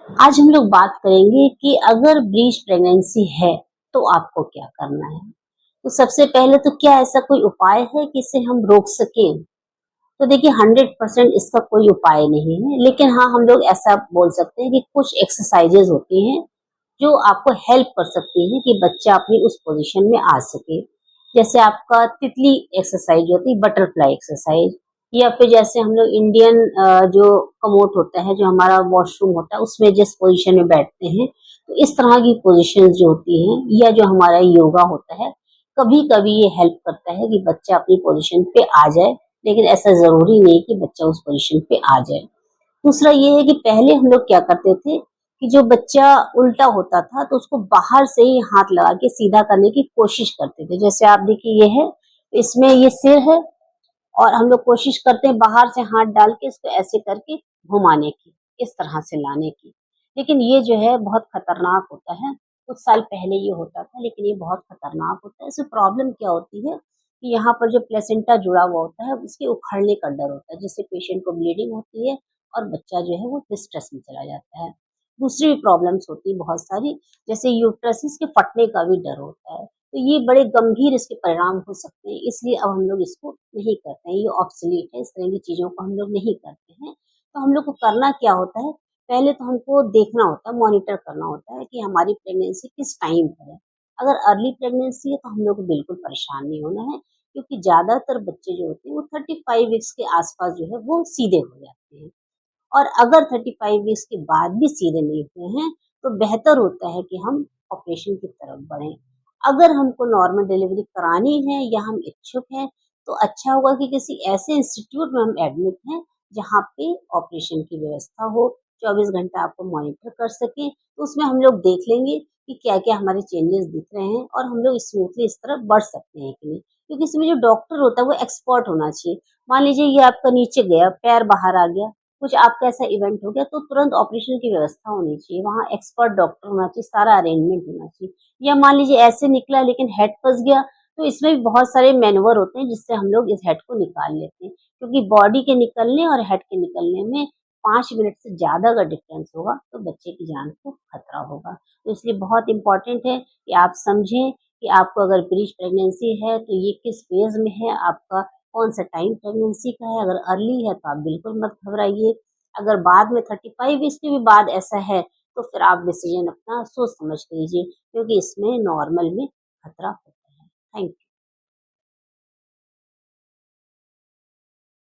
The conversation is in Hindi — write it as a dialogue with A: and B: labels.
A: आज हम लोग बात करेंगे कि अगर ब्रीच प्रेगनेंसी है तो आपको क्या करना है। तो सबसे पहले तो क्या ऐसा कोई उपाय है कि इसे हम रोक सकें? तो देखिए 100% इसका कोई उपाय नहीं है, लेकिन हाँ हम लोग ऐसा बोल सकते हैं कि कुछ एक्सरसाइजेज होती हैं जो आपको हेल्प कर सकती हैं कि बच्चा अपनी उस पोजीशन में आ सके। जैसे आपका तितली एक्सरसाइज होती है, बटरफ्लाई एक्सरसाइज, या फिर जैसे हम लोग इंडियन जो कमोट होता है, जो हमारा वॉशरूम होता है, उसमें जिस पोजीशन में बैठते हैं, तो इस तरह की पोजीशंस जो होती हैं, या जो हमारा योगा होता है, कभी कभी ये हेल्प करता है कि बच्चा अपनी पोजीशन पे आ जाए। लेकिन ऐसा जरूरी नहीं कि बच्चा उस पोजीशन पे आ जाए। दूसरा ये है कि पहले हम लोग क्या करते थे कि जो बच्चा उल्टा होता था तो उसको बाहर से ही हाथ लगा के सीधा करने की कोशिश करते थे। जैसे आप देखिए ये है, इसमें ये सिर है और हम लोग कोशिश करते हैं बाहर से हाथ डाल के इसको ऐसे करके घुमाने की, इस तरह से लाने की। लेकिन ये जो है बहुत खतरनाक होता है। कुछ साल पहले ये होता था, लेकिन ये बहुत खतरनाक होता है। इससे प्रॉब्लम क्या होती है कि यहाँ पर जो प्लेसेंटा जुड़ा हुआ होता है उसके उखड़ने का डर होता है, जिससे पेशेंट को ब्लीडिंग होती है और बच्चा जो है वो डिस्ट्रेस में चला जाता है। दूसरी भी प्रॉब्लम्स होती है बहुत सारी, जैसे यूट्रसिस के फटने का भी डर होता है। तो ये बड़े गंभीर इसके परिणाम हो सकते हैं, इसलिए अब हम लोग इसको नहीं करते हैं, ये ऑब्सोलीट है, इस तरह की चीज़ों को हम लोग नहीं करते हैं। तो हम लोग को करना क्या होता है, पहले तो हमको देखना होता है, मॉनिटर करना होता है कि हमारी प्रेगनेंसी किस टाइम पर है। अगर अर्ली प्रेगनेंसी है तो हम लोग को बिल्कुल परेशान नहीं होना है, क्योंकि ज़्यादातर बच्चे जो होते हैं वो 35 वीक्स के आसपास जो है वो सीधे हो जाते हैं। और अगर 35 वीक्स के बाद भी सीधे नहीं हुए हैं, तो बेहतर होता है कि हम ऑपरेशन की तरफ बढ़ें। अगर हमको नॉर्मल डिलीवरी करानी है या हम इच्छुक हैं, तो अच्छा होगा कि किसी ऐसे इंस्टीट्यूट में हम एडमिट हैं, जहाँ पे ऑपरेशन की व्यवस्था हो, 24 घंटा आपको मॉनिटर कर सकें। तो उसमें हम लोग देख लेंगे कि क्या-क्या हमारे चेंजेस दिख रहे हैं और हम लोग स्मूथली इस तरफ बढ़ सकते हैं कि नहीं। क्योंकि इसमें जो डॉक्टर होता है वो एक्सपर्ट होना चाहिए। मान लीजिए ये आपका नीचे गया, पैर बाहर आ गया, कुछ आपका ऐसा इवेंट हो गया, तो तुरंत ऑपरेशन की व्यवस्था होनी चाहिए। वहाँ एक्सपर्ट डॉक्टर होना चाहिए, सारा अरेंजमेंट होना चाहिए। या मान लीजिए ऐसे निकला लेकिन हेड फँस गया, तो इसमें भी बहुत सारे मैनूवर होते हैं जिससे हम लोग इस हेड को निकाल लेते हैं। क्योंकि बॉडी के निकलने और हेड के निकलने में 5 मिनट से ज़्यादा अगर डिफरेंस होगा तो बच्चे की जान को खतरा होगा। तो इसलिए बहुत इम्पोर्टेंट है कि आप समझें कि आपको अगर ब्रीच प्रेगनेंसी है तो ये किस फेज़ में है, आपका कौन-सा टाइम प्रेगनेंसी का है। अगर अर्ली है तो आप बिल्कुल मत घबराइए। अगर बाद में 35 वीक्स के भी बाद ऐसा है, तो फिर आप डिसीजन अपना सोच समझ के लीजिए, क्योंकि इसमें नॉर्मल में खतरा होता है। Thank you.